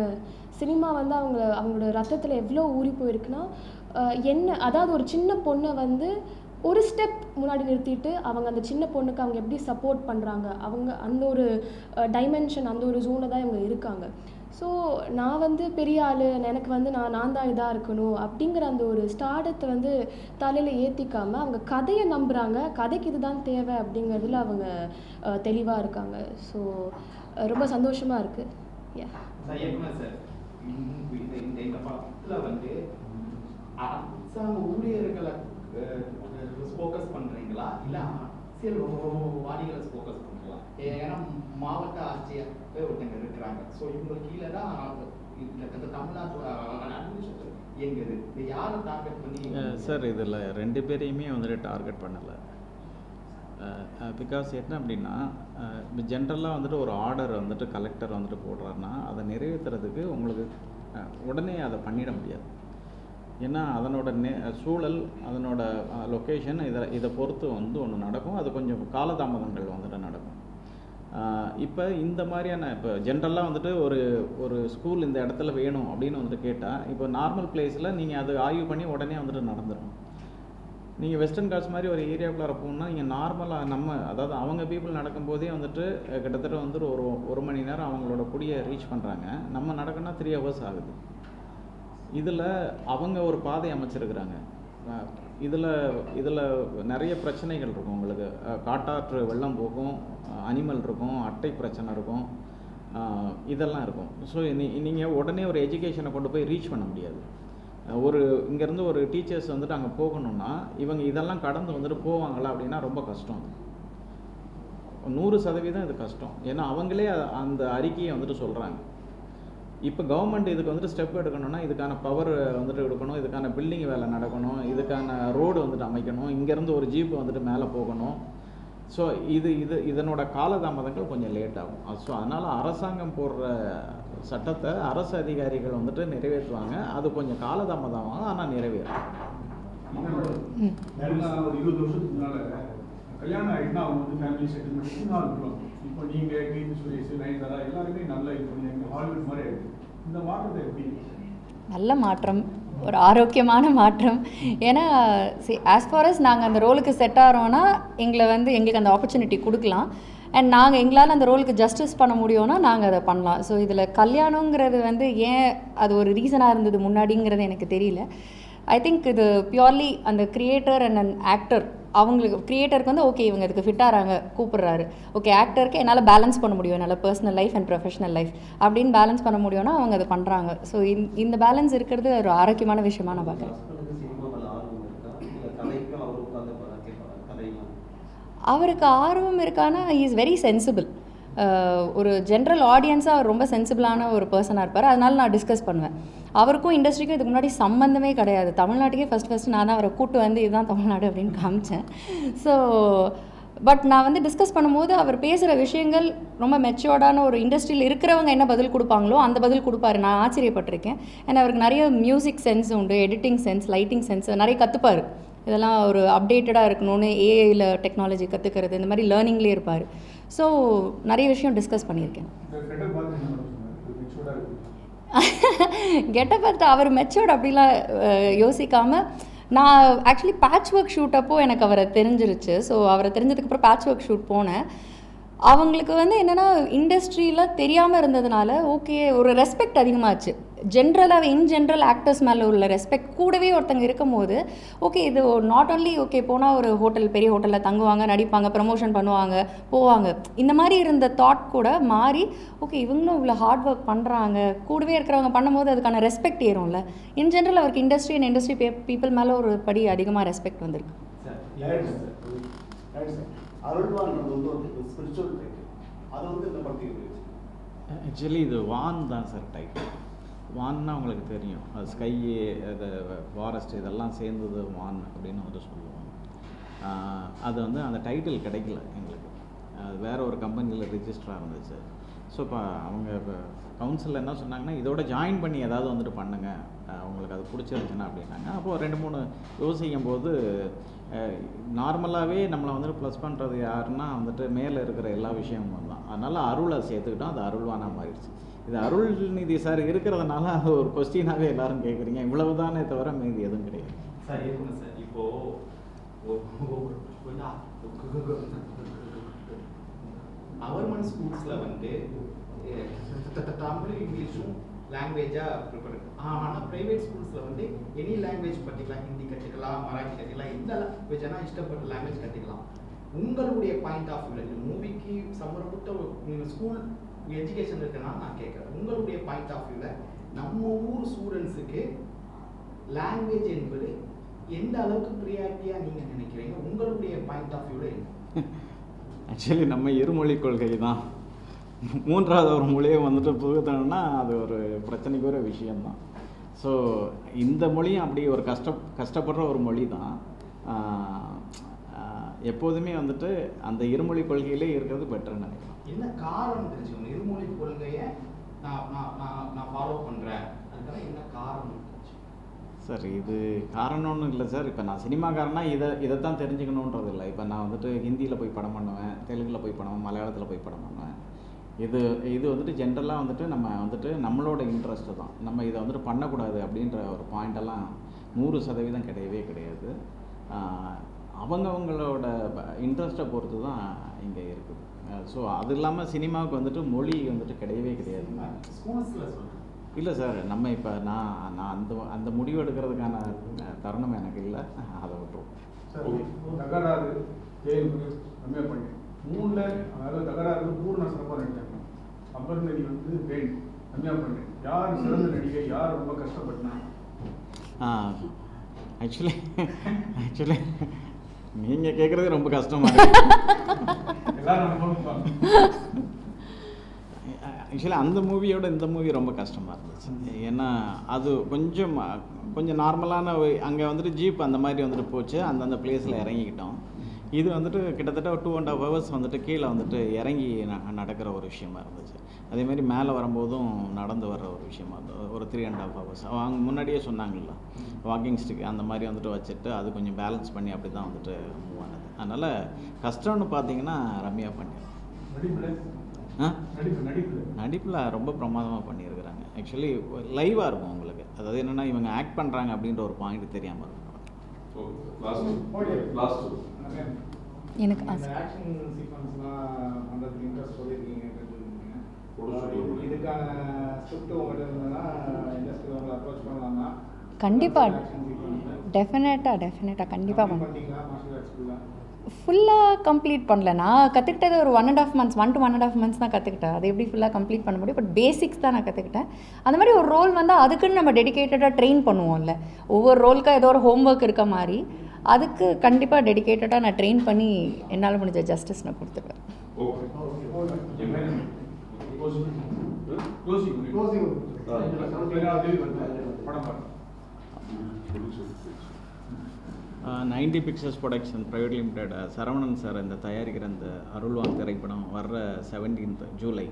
சினிமா வந்து அவங்களோட ரத்தத்தில் எவ்வளோ ஊறி போயிருக்குன்னா, அதாவது ஒரு சின்ன பொண்ணை வந்து ஒரு ஸ்டெப் முன்னாடி நிறுத்திட்டு அவங்க அந்த சின்ன பொண்ணுக்கு அவங்க எப்படி சப்போர்ட் பண்ணுறாங்க, அவங்க அந்த ஒரு டைமென்ஷன், அந்த ஒரு ஜோனில் தான் இவங்க இருக்காங்க. ஸோ நான் வந்து பெரிய ஆள், எனக்கு வந்து நான் தான் இதாக இருக்கணும் அப்படிங்கிற அந்த ஒரு ஸ்டார்டத்தை வந்து தலையில் ஏற்றிக்காமல் அவங்க கதையை நம்புகிறாங்க, கதைக்கு இதுதான் தேவை அப்படிங்கிறதுல அவங்க தெளிவாக இருக்காங்க. ஸோ ரொம்ப சந்தோஷமாக இருக்குது. சார் இந்த படத்தில் வந்து அரசாங்க ஊழியர்களை ஃபோக்கஸ் பண்ணுறீங்களா, இல்லை அரசியல் வாடிகளை ஃபோக்கஸ் பண்ணுறீங்களா? ஏன்னா மாவட்ட ஆட்சியர் ஒருத்தங்க இருக்கிறாங்க. ஸோ இவங்களுக்கு கீழே தான் இந்த தமிழ்நாட்டோட அட்மினிஸ்ட்ரேஷன் இயங்குது. இது யாரை டார்கெட் பண்ணி? சார் இதில் 2 பேரையுமே வந்துட்டு டார்கெட் பண்ணலை. பிகாஸ் என்ன அப்படின்னா, ஜென்ரலாக வந்துட்டு ஒரு ஆர்டர் வந்துட்டு கலெக்டர் வந்துட்டு போடுறாருன்னா அதை நிறைவேற்றுறதுக்கு உங்களுக்கு உடனே அதை பண்ணிட முடியாது. ஏன்னா அதனோட சூழல், அதனோட லொக்கேஷன், இதை பொறுத்து வந்து ஒன்று நடக்கும். அது கொஞ்சம் காலதாமதங்கள் வந்துட்டு நடக்கும். இப்போ இந்த மாதிரியான இப்போ ஜென்ரலாக வந்துட்டு ஒரு ஸ்கூல் இந்த இடத்துல வேணும் அப்படின்னு வந்துட்டு கேட்டால், இப்போ நார்மல் பிளேஸில் நீங்கள் அது ஆய்வு பண்ணி உடனே வந்துட்டு நடந்துடும். நீங்கள் வெஸ்டர்ன் காட்ஸ் மாதிரி ஒரு ஏரியாவுக்குள்ளார போகணுன்னா நீங்கள் நார்மலாக அதாவது அவங்க பீப்புள் நடக்கும்போதே வந்துட்டு கிட்டத்தட்ட வந்துட்டு ஒரு மணி நேரம் அவங்களோட குடியை ரீச் பண்ணுறாங்க. நம்ம நடக்கணும்னா 3 hours ஆகுது. இதில் அவங்க ஒரு பாதை அமைச்சிருக்கிறாங்க. இதில் நிறைய பிரச்சனைகள் இருக்கும். உங்களுக்கு காட்டாற்று வெள்ளம் போகும், அனிமல் இருக்கும், அட்டை பிரச்சனை இருக்கும், இதெல்லாம் இருக்கும். ஸோ நீங்கள் உடனே ஒரு எஜுகேஷனை கொண்டு போய் ரீச் பண்ண முடியாது. இங்கேருந்து ஒரு டீச்சர்ஸ் வந்துட்டு அங்கே போகணுன்னா இவங்க இதெல்லாம் கடந்து வந்துட்டு போவாங்களா அப்படின்னா ரொம்ப கஷ்டம். 100% இது கஷ்டம். ஏன்னா அவங்களே அந்த அறிக்கையை வந்துட்டு சொல்கிறாங்க. இப்போ கவர்மெண்ட் இதுக்கு வந்துட்டு ஸ்டெப் எடுக்கணும்னா இதுக்கான பவர் வந்துட்டு எடுக்கணும், இதுக்கான பில்டிங் வேலை நடக்கணும், இதுக்கான ரோடு வந்துட்டு அமைக்கணும், இங்கேருந்து ஒரு ஜீப் வந்துட்டு மேலே போகணும். ஸோ இதனோட காலதாமதங்கள் கொஞ்சம் லேட் ஆகும். ஸோ அதனால் அரசாங்கம் போடுற சட்டத்தை அரசு அதிகாரிகள் வந்துட்டு நிறைவேற்றுவாங்க. அது கொஞ்சம் காலதாமதம் ஆகும், ஆனால் நிறைவேறும். ஒரு 20 வருஷத்துக்கு முன்னால் கல்யாணம் ஆகிட்டுனா அவங்க வந்து ஃபேமிலி செட்டில்மெண்ட் நாள் இருக்கலாம். இப்போ நீங்கள் கீர்த்தி சுரேஷ், நயன்தாரா எல்லாருமே நல்ல இது பண்ணி ஹாலிவுட் மாதிரி ஆகிடுது. இந்த மாற்றத்தை எப்படி? நல்ல மாற்றம், ஒரு ஆரோக்கியமான மாற்றம். ஏன்னா ஆஸ் ஃபார் அஸ் நாங்கள் அந்த ரோலுக்கு செட் ஆகிறோன்னா எங்களுக்கு அந்த ஆப்பர்ச்சுனிட்டி கொடுக்கலாம். அண்ட் நாங்கள் எங்களால் அந்த ரோலுக்கு ஜஸ்டிஸ் பண்ண முடியும்னா நாங்கள் அதை பண்ணலாம். ஸோ இதில் கல்யாணங்கிறது ஏன் அது ஒரு ரீசனாக இருந்தது முன்னாடிங்கிறது எனக்கு தெரியல. ஐ திங்க் இது பியூர்லி அந்த கிரியேட்டர் அண்ட் அண்ட் ஆக்டர், அவங்களுக்கு கிரியேட்டருக்கு ஓகே இவங்க இதுக்கு ஃபிட்டாகிறாங்க கூப்பிட்றாரு, ஓகே ஆக்டருக்கு என்னால் பேலன்ஸ் பண்ண முடியும், என்னால் personal life and professional life அப்படின்னு பேலன்ஸ் பண்ண முடியும்னா அவங்க அதை பண்ணுறாங்க. ஸோ இந்த பேலன்ஸ் இருக்கிறது ஒரு ஆரோக்கியமான விஷயமா நான் பார்க்குறேன். அவருக்கு ஆர்வம் இருக்கான்னா ஹி இஸ் வெரி சென்சிபிள். ஒரு ஜென்ரல் ஆடியன்ஸாக அவர் ரொம்ப சென்சிபிளான ஒரு பர்சனாக இருப்பார். அதனால நான் டிஸ்கஸ் பண்ணுவேன். அவருக்கும் இண்டஸ்ட்ரிக்கும் இதுக்கு முன்னாடி சம்மந்தமே கிடையாது. தமிழ்நாட்டுக்கே ஃபஸ்ட்டு நான் தான் அவரை கூப்பிட்டு இதுதான் தமிழ்நாடு அப்படின்னு காமிச்சேன். ஸோ பட் நான் டிஸ்கஸ் பண்ணும்போது அவர் பேசுகிற விஷயங்கள் ரொம்ப மெச்சோர்டான ஒரு இண்டஸ்ட்ரியில் இருக்கிறவங்க என்ன பதில் கொடுப்பாங்களோ அந்த பதில் கொடுப்பாரு. நான் ஆச்சரியப்பட்டிருக்கேன். ஏன்னா அவருக்கு நிறைய மியூசிக் சென்ஸ் உண்டு, எடிட்டிங் சென்ஸ், லைட்டிங் சென்ஸ் நிறைய கற்றுப்பார். இதெல்லாம் ஒரு அப்டேட்டடாக இருக்கணும்னு ஏஐயில் டெக்னாலஜி கற்றுக்கிறது, இந்த மாதிரி லேர்னிங்லேயே இருப்பார். ஸோ நிறைய விஷயம் டிஸ்கஸ் பண்ணியிருக்கேன். கெட்ட பார்த்து அவர் மெச்சோர்ட் அப்படிலாம் யோசிக்காமல், நான் ஆக்சுவலி பேட்ச் ஒர்க் ஷூட் அப்போ எனக்கு அவரை தெரிஞ்சிருச்சு. ஸோ அவரை தெரிஞ்சதுக்கப்புறம் பேட்ச் ஒர்க் ஷூட் போனேன். அவங்களுக்கு என்னென்னா இண்டஸ்ட்ரியில் தெரியாமல் இருந்ததுனால ஓகே ஒரு ரெஸ்பெக்ட் அதிகமாகச்சு. ஜென்ரலாக இன் ஜென்ரல் ஆக்டர்ஸ் மேலே உள்ள ரெஸ்பெக்ட் கூடவே ஒருத்தங்க இருக்கும் போது ஓகே இது நாட் ஓன்லி ஓகே போனால் ஒரு ஹோட்டல், பெரிய ஹோட்டலில் தங்குவாங்க, நடிப்பாங்க, ப்ரமோஷன் பண்ணுவாங்க, போவாங்க, இந்த மாதிரி இருந்த தாட் கூட மாறி ஓகே இவங்களும் இவ்வளோ ஹார்ட் ஒர்க் பண்ணுறாங்க, கூடவே இருக்கிறவங்க பண்ணும்போது அதுக்கான ரெஸ்பெக்ட் ஏறும்ல. இன் ஜென்ரல் அவருக்கு இண்டஸ்ட்ரி அண்ட் இண்டஸ்ட்ரி பீப்புள் மேலே ஒரு படி அதிகமாக ரெஸ்பெக்ட் வந்திருக்கு. ஆக்சுவலி இது வான் தான் சார் டைட்டில். வான்னா உங்களுக்கு தெரியும், அது ஸ்கை, அது ஃபாரஸ்ட் இதெல்லாம் சேர்ந்தது வான் அப்படின்னு சொல்லுவோம். அது அந்த டைட்டில் கிடைக்கல எங்களுக்கு. அது வேறு ஒரு கம்பெனியில் ரிஜிஸ்டராக இருந்துச்சு. ஸோ இப்போ அவங்க இப்போ கவுன்சிலில் என்ன சொன்னாங்கன்னா இதோட ஜாயின் பண்ணி ஏதாவது பண்ணுங்கள், உங்களுக்கு அது பிடிச்சிருந்துச்சுன்னா அப்படின்னாங்க. அப்போது 2-3 யோசிக்கும் போது நார்மலாகவே நம்மளை ப்ளஸ் பண்ணுறது யாருன்னா மேலே இருக்கிற எல்லா விஷயமும் தான். அதனால் அருளை சேர்த்துக்கிட்டோம், அது அருள்வானா மாறிடுச்சு. இது அருள்நிதி சார் இருக்கிறதுனால அது ஒரு கொஸ்டினாகவே எல்லாரும் கேட்குறீங்க. இவ்வளவு தானே தவிர மீதி எதுவும் கிடையாது சார். இருக்குங்க சார். இப்போது கவர்மெண்ட் ஸ்கூல்ஸில் தமிழ் இங்கிலீஷும் லாங்குவேஜாக ப்ரிப்பேர் இருக்குது. ஆனால் ப்ரைவேட் ஸ்கூல்ஸில் எனி லாங்குவேஜ் கற்றுக்கலாம், ஹிந்தி கற்றுக்கலாம், மராட்டி கற்றுக்கலாம், எந்த லாங்குவேஜ் ஆனால் இஷ்டப்பட்ட லாங்குவேஜ் கற்றுக்கலாம். உங்களுடைய பாயிண்ட் ஆஃப் வியூவில் இந்த மூவிக்கு சம்மந்தப்பட்ட ஸ்கூல் எஜுகேஷன் இருக்குன்னா நான் கேட்குறேன், உங்களுடைய பாயிண்ட் ஆஃப் வியூவில் நம்ம ஊர் ஸ்டூடெண்ட்ஸுக்கு லாங்குவேஜ் என்பது எந்த அளவுக்கு ப்ரியாரிட்டியாக நீங்கள் நினைக்கிறீங்க? உங்களுடைய பாயிண்ட் ஆஃப் வியூவில் என்ன? ஆக்சுவலி நம்ம இருமொழி கொள்கை தான். 3வது ஒரு மொழியை புகுத்தணும்னா அது ஒரு பிரச்சனைக்கு ஒரு விஷயந்தான். ஸோ இந்த மொழியும் அப்படி ஒரு கஷ்டப்படுற ஒரு மொழி தான். எப்போதுமே அந்த இருமொழி கொள்கையிலே இருக்கிறது பெட்டர்னு நினைக்கிறேன். என்ன காரணம் தெரிஞ்சுக்கணும்? இருமொழி கொள்கையை நான் ஃபாலோ பண்ணுறேன், அதுக்காக என்ன காரணம்? சார் இது காரணம்னு இல்லை சார். இப்போ நான் சினிமாக்காரனா இதைத்தான் தெரிஞ்சுக்கணுன்றது இல்லை. இப்போ நான் ஹிந்தியில் போய் படம் பண்ணுவேன், தெலுங்கில் போய் படம், மலையாளத்தில் போய் படம் பண்ணுவேன். இது ஜென்ரலாக நம்ம நம்மளோட இன்ட்ரெஸ்ட்டு தான். நம்ம இதை பண்ணக்கூடாது அப்படின்ற ஒரு பாயிண்டெல்லாம் 100% கிடையவே கிடையாது. அவங்கவங்களோட இன்ட்ரெஸ்ட்டை பொறுத்து தான் இங்கே இருக்குது. ஸோ அது இல்லாமல் சினிமாவுக்கு மொழி கிடையவே கிடையாது. இல்லை சார், நம்ம இப்போ நான் அந்த முடிவு எடுக்கிறதுக்கான தருணம் எனக்கு இல்லை, அதை விட்டுருவோம். சார் தகராறு, ஜெயலலிதா, ரம்யா பாண்டியன் 3ல் அதாவது தகராறு பூர்ண சிறப்பாக நடிச்சாங்க. அபர்ணதி பெண், ரம்யா பாண்டியன் யார் சிறந்த நடிகை, யார் ரொம்ப கஷ்டப்பட்டனா? ஆக்சுவலி நீங்கள் கேட்குறதே ரொம்ப கஷ்டமாக இருக்கு. ஆக்சுவலி அந்த மூவியோட இந்த மூவி ரொம்ப கஷ்டமாக இருந்துச்சு. ஏன்னா அது கொஞ்சம் நார்மலான அங்கே ஜீப் அந்த மாதிரி போச்சு, அந்தந்த பிளேஸில் இறங்கிக்கிட்டோம். இது கிட்டத்தட்ட 2.5 hours கீழே இறங்கி நடக்கிற ஒரு விஷயமா இருந்துச்சு. அதேமாதிரி மேலே வரும்போதும் நடந்து வர்ற ஒரு விஷயமா இருந்தது. ஒரு 3.5 hours அவங்க முன்னாடியே சொன்னாங்கல்ல, வாக்கிங் ஸ்டிக் அந்த மாதிரி வச்சுட்டு அது கொஞ்சம் பேலன்ஸ் பண்ணி அப்படி தான் மூவ் ஆனது. அதனால் கஷ்டம்னு பார்த்தீங்கன்னா ரம்யா பாண்டியன் நடிப்பில் ரொம்ப பிரமாதமாக பண்ணியிருக்கிறாங்க. ஆக்சுவலி லைவாக இருக்கும் உங்களுக்கு. அதாவது என்னென்னா இவங்க ஆக்ட் பண்ணுறாங்க அப்படின்ற ஒரு பாயிண்ட் தெரியாமல் இருக்கும். எனக்கு இந்த ஆக்ஷன் சீக்வன்ஸ்லாம் பண்ணுறதுக்கு இன்ட்ரெஸ்ட் சொல்லியிருக்கீங்க. இதுக்கான ஸ்கிரிப்ட் உங்கள்கிட்ட இருந்ததுன்னா இண்டஸ்ட்ரி உங்களை அப்ரோச் பண்ணலாமா? கண்டிப்பாக டெஃபினட்டாக கண்டிப்பாக பண்ண பண்ணிங்களா மார்ஷல் ஆர்ட்ஸ்குள்ள? ஃபுல்லாக கம்ப்ளீட் பண்ணல. நான் கற்றுக்கிட்டது ஒரு 1.5 months 1 to 1.5 months தான் கற்றுக்கிட்டேன். அது எப்படி ஃபுல்லாக கம்ப்ளீட் பண்ண முடியும்? பட் பேசிக்ஸ் தான் நான் கற்றுக்கிட்டேன். அந்த மாதிரி ஒரு ரோல் வந்தால் அதுக்குன்னு நம்ம டெடிக்கேட்டடாக ட்ரெயின் பண்ணுவோம்ல. ஒவ்வொரு ரோலுக்காக ஏதோ ஒரு ஹோம்ஒர்க் இருக்க மாதிரி அதுக்கு கண்டிப்பாக டெடிக்கேட்டடாக நான் ட்ரெயின் பண்ணி என்னால் முடிஞ்ச ஜஸ்டிஸ் நான் கொடுத்துருவேன். படம் 90 pictures production private limited Saravanan sir இந்த தயாரிக்கிற இந்த அருள்வான் திரைப்படம் வர்ற 17th ஜூலை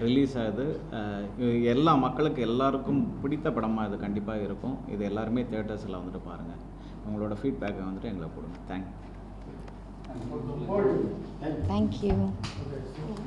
ரிலீஸ் ஆகுது. எல்லா மக்களுக்கு எல்லாருக்கும் பிடித்த படமாக இது கண்டிப்பாக இருக்கும். இது எல்லாருமே தியேட்டர்ஸில் வந்துட்டு பாருங்கள். உங்களோட ஃபீட்பேக்கை வந்துட்டு எங்களை கொடுங்க. தேங்க்யூ. தேங்க்யூ.